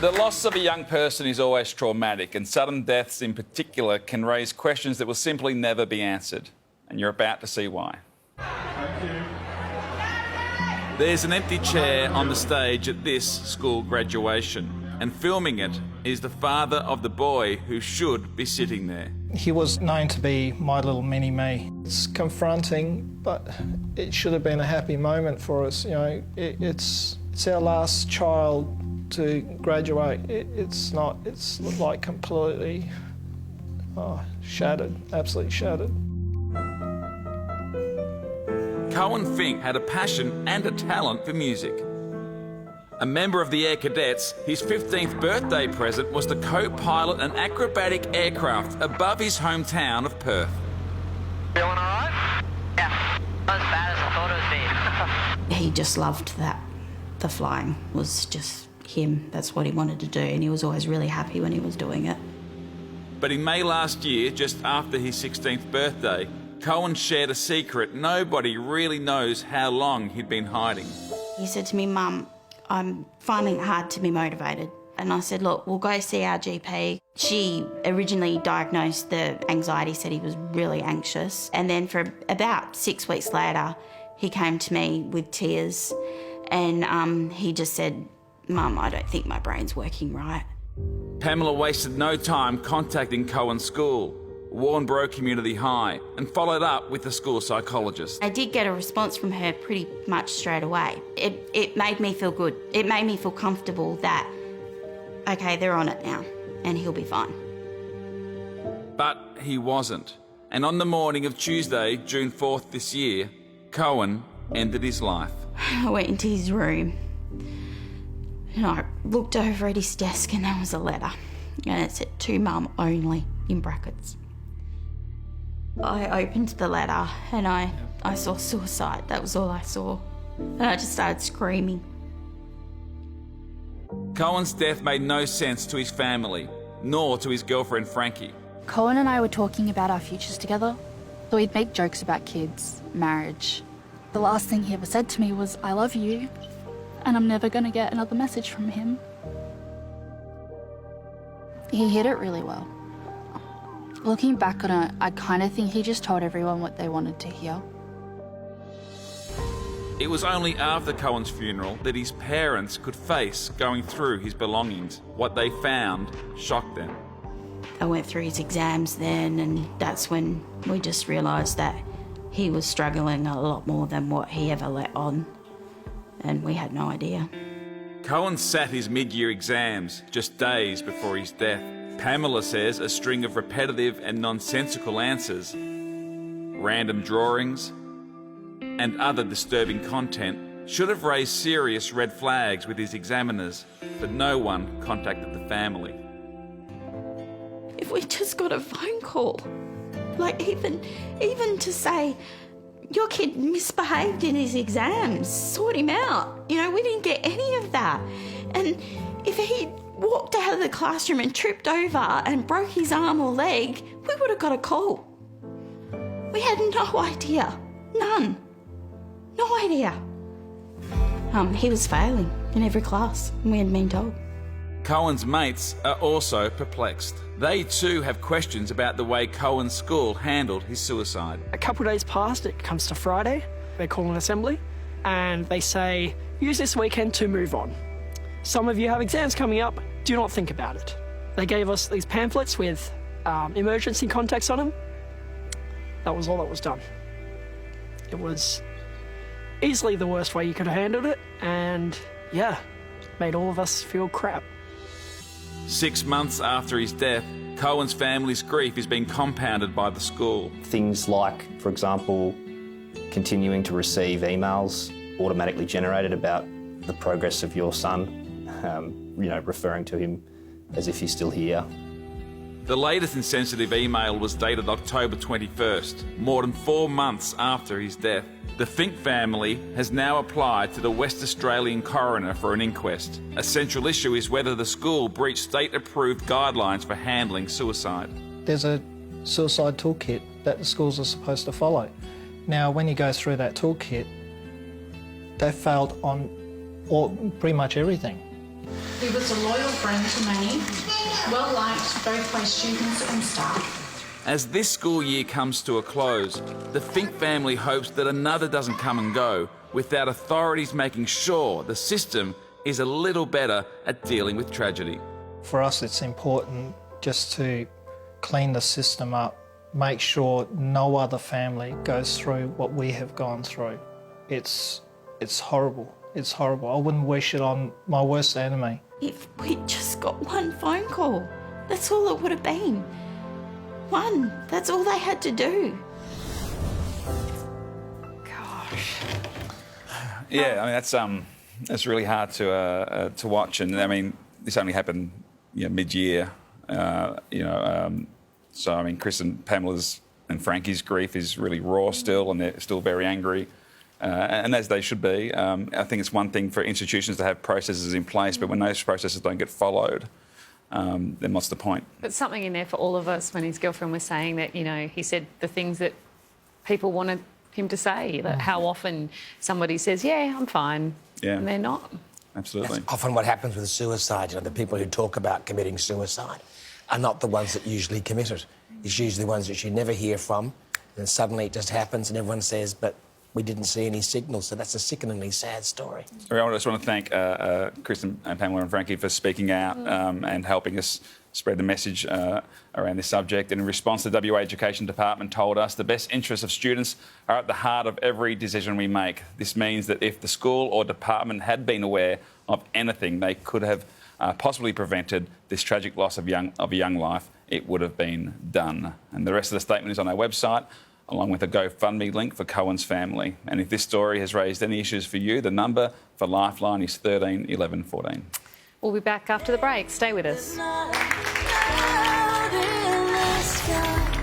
The loss of a young person is always traumatic, and sudden deaths in particular can raise questions that will simply never be answered. And you're about to see why. Thank you. There's an empty chair on the stage at this school graduation, and filming it is the father of the boy who should be sitting there. He was known to be my little mini-me. It's confronting, but it should have been a happy moment for us. You know, it's our last child to graduate. It's not, it's like completely shattered, absolutely shattered. Cohen Fink had a passion and a talent for music. A member of the Air Cadets, his 15th birthday present was to co-pilot an acrobatic aircraft above his hometown of Perth. Feeling all right? Yeah, not as bad as I thought it would be. He just loved that. The flying was just him. That's what he wanted to do, and he was always really happy when he was doing it. But in May last year, just after his 16th birthday, Cohen shared a secret nobody really knows how long he'd been hiding. He said to me, "Mum, I'm finding it hard to be motivated." And I said, "Look, we'll go see our GP." She originally diagnosed the anxiety, said he was really anxious. And then for about 6 weeks later, he came to me with tears and he just said, "Mum, I don't think my brain's working right." Pamela wasted no time contacting Cohen's school, Warnbro Community High, and followed up with the school psychologist. I did get a response from her pretty much straight away. It made me feel good. It made me feel comfortable that, okay, they're on it now and he'll be fine. But he wasn't. And on the morning of Tuesday, June 4th this year, Cohen ended his life. I went into his room and I looked over at his desk and there was a letter. And it said, "To Mum only," in brackets. I opened the letter and I saw suicide. That was all I saw. And I just started screaming. Cohen's death made no sense to his family, nor to his girlfriend Franki. Cohen and I were talking about our futures together. So we'd make jokes about kids, marriage. The last thing he ever said to me was, "I love you," and I'm never going to get another message from him. He hid it really well. Looking back on it, I kind of think he just told everyone what they wanted to hear. It was only after Cohen's funeral that his parents could face going through his belongings. What they found shocked them. I went through his exams then, and that's when we just realised that he was struggling a lot more than what he ever let on, and we had no idea. Cohen sat his mid-year exams just days before his death. Pamela says a string of repetitive and nonsensical answers, random drawings, and other disturbing content should have raised serious red flags with his examiners, but no one contacted the family. If we just got a phone call, like even to say, "Your kid misbehaved in his exams, sort him out." You know, we didn't get any of that. And if he walked out of the classroom and tripped over and broke his arm or leg, we would have got a call. We had no idea. None. No idea. He was failing in every class, and we hadn't been told. Cohen's mates are also perplexed. They too have questions about the way Cohen's school handled his suicide. A couple of days past, it comes to Friday, they call an assembly, and they say, "Use this weekend to move on. Some of you have exams coming up, do not think about it." They gave us these pamphlets with emergency contacts on them. That was all that was done. It was easily the worst way you could have handled it, and yeah, made all of us feel crap. 6 months after his death, Cohen's family's grief is being compounded by the school. Things like, for example, continuing to receive emails automatically generated about the progress of your son, referring to him as if he's still here. The latest insensitive email was dated October 21st, more than 4 months after his death. The Fink family has now applied to the West Australian coroner for an inquest. A central issue is whether the school breached state-approved guidelines for handling suicide. There's a suicide toolkit that the schools are supposed to follow. Now, when you go through that toolkit, they've failed on pretty much everything. He was a loyal friend to many, well liked both by students and staff. As this school year comes to a close, the Fink family hopes that another doesn't come and go without authorities making sure the system is a little better at dealing with tragedy. For us, it's important just to clean the system up, make sure no other family goes through what we have gone through. It's horrible. It's horrible. I wouldn't wish it on my worst enemy. If we'd just got one phone call, that's all it would have been. One. That's all they had to do. Gosh. Yeah, I mean that's really hard to watch, and I mean this only happened mid-year, so I mean Chris and Pamela's and Franki's grief is really raw still, and they're still very angry, and as they should be. I think it's one thing for institutions to have processes in place, but when those processes don't get followed, then what's the point? But something in there for all of us when his girlfriend was saying that, he said the things that people wanted him to say, that how often somebody says, yeah, I'm fine, and they're not. Absolutely. That's often what happens with suicide. The people who talk about committing suicide are not the ones that usually commit it. It's usually the ones that you never hear from, and suddenly it just happens and everyone says, but we didn't see any signals. So that's a sickeningly sad story. I just want to thank Chris and Pamela and Franki for speaking out and helping us spread the message around this subject. And in response, the WA Education Department told us the best interests of students are at the heart of every decision we make. This means that if the school or department had been aware of anything, they could have possibly prevented this tragic loss of a young life. It would have been done. And the rest of the statement is on our website, along with a GoFundMe link for Cohen's family. And if this story has raised any issues for you, the number for Lifeline is 13 11 14. We'll be back after the break. Stay with us.